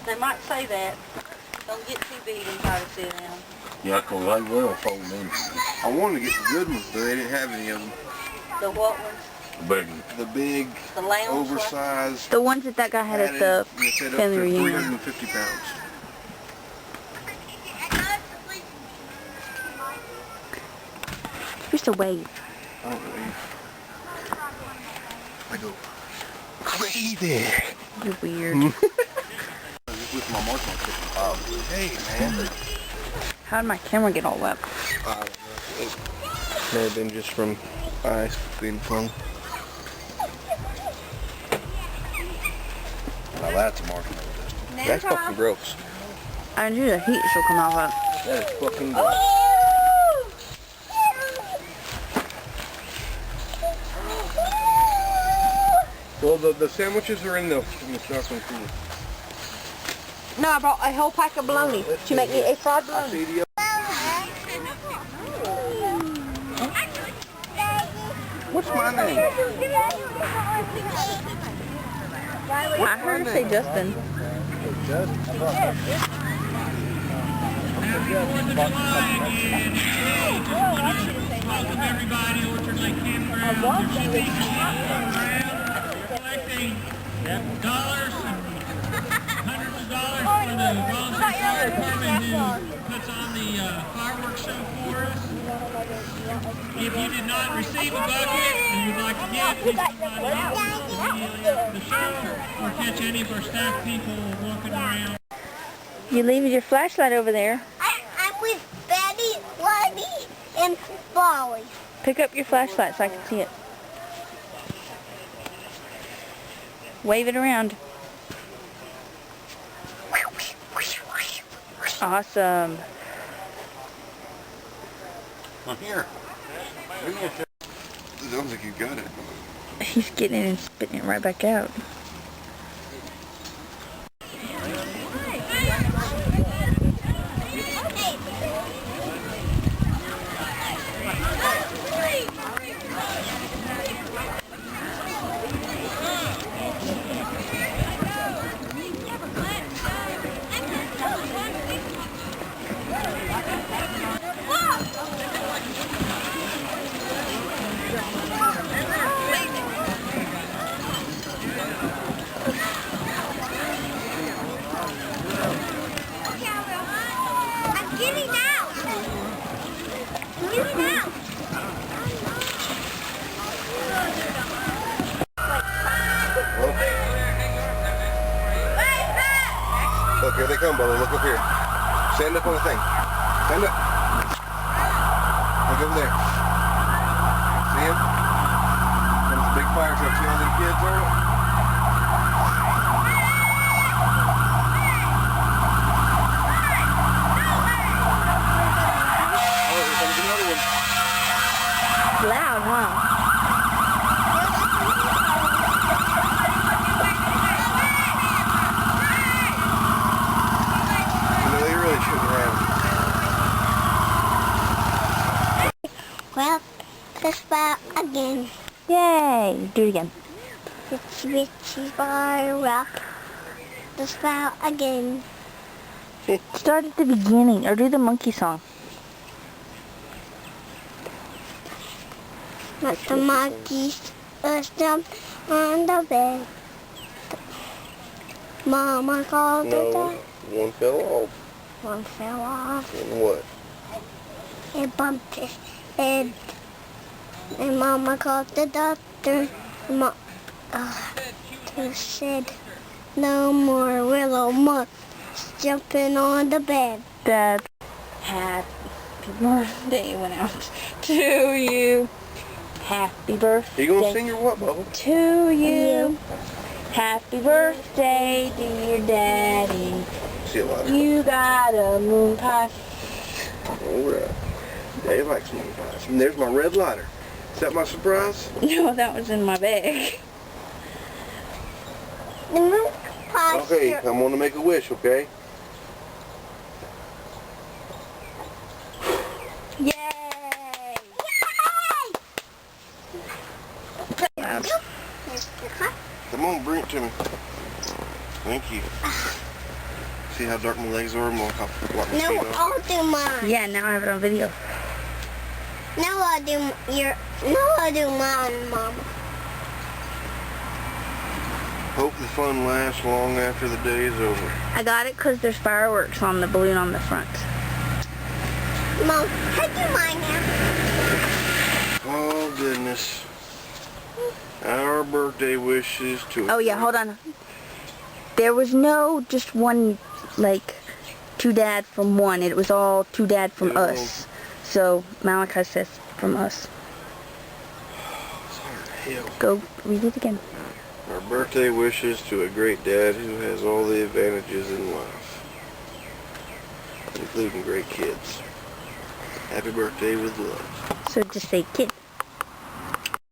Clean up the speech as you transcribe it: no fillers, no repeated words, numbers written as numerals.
They might say that. Don't get too big and try to sit down. Yeah, because they will fold in. I wanted to get the good ones, but they didn't have any of them. The what ones? The big ones. The big, oversized. The ones that guy had at the family reunion. 350 pounds. You're supposed to wave. I don't wave. I go crazy. You're weird. With my marshmallow. Hey, man. How did my camera get all wet? It may have been just from ice being flung. Now that's a marshmallow. That's fucking gross. I knew the heat should come out of it. That is fucking gross. Well, the sandwiches are in the stocking cooler. No, I brought a whole pack of bologna. Did you make me a fried bologna? What's my name? I heard her say Justin. Justin. Welcome everybody to Orchard Lake Campground. We're collecting dollars and hundreds of dollars for the volunteer fire department who puts on the fireworks show for us. If you did not receive a bucket and you'd like to get, please come by the office immediately after the show or catch any of our staff people walking around. You leave your flashlight over there. I'm with Betty, Lenny, and Polly. Pick up your flashlight so I can see it. Wave it around. Awesome. I'm here. Give me a shot. I don't think you got it. He's getting it and spitting it right back out. Look, here they come, brother. Look up here. Stand up on the thing. Stand up. Look over there. See him? Comes a big fire truck. See all these kids over it? Oh, here comes another one. Loud, huh? Well, the spout again. Yay! Do it again. It's Richie Barra. The spout again. Start at the beginning, or do the monkey song. But the monkeys jumped on the bed. Mama called the dog. One fell off. One fell off. And what? It bumped his head. And Mama called the doctor. Doctor said, no more willow monkeys jumping on the bed. Dad, happy birthday went out to you. Happy birthday. You gonna sing your what, Bubba? To you. Happy birthday, dear Daddy. See you later. You got a moon pie. Alright. Dave likes moon pies. And there's my red lighter. Is that my surprise? No, that was in my bag. The moon pie. Okay, I'm gonna make a wish, okay? Yay! Come on, bring it to me. Thank you. See how dark my legs are? I'm gonna wipe my No, feet off. I'll do mine. Yeah, now I have it on video. Now I'll do mine, Mama. Hope the fun lasts long after the day is over. I got it because there's fireworks on the balloon on the front. Mom, I do mine now. Oh goodness. Our birthday wishes to... Oh yeah, hold on. There was no just one, like, to Dad from one. It was all to Dad from Yeah. us. So Malachi says from us. Hell. Go read it again. Our birthday wishes to a great dad who has all the advantages in life, including great kids. Happy birthday with love. So just say kid.